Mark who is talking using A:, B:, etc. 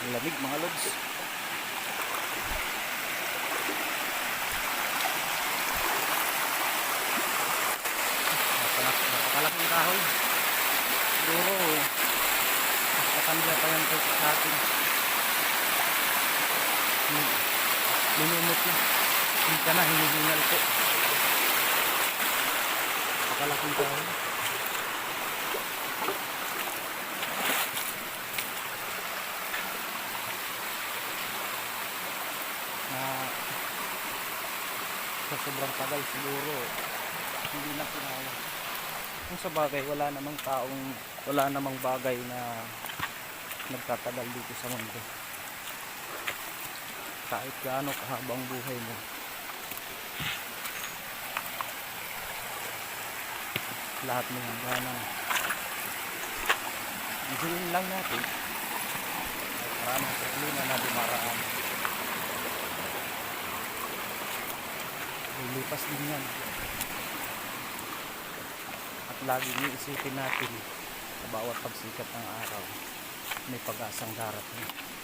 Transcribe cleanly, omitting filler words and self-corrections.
A: Lamig mga lods. Napakalaking kahoy. Siguro mas matanda pa yan sa atin. Linumot na. Hindi ka na, hinihingal po. Napakalaking kahoy. Sa sobrang tagal siguro hindi na kinaya. Kung sa bagay wala namang bagay na nagtatagal dito sa mundo. Kahit gaano kahabang buhay mo, lahat ng hangganan gawin lang natin. Maraming problema na dumaraan, lilipas din yan. At laging iisipin natin sa bawat pagsikat ng araw may pag-asang darating.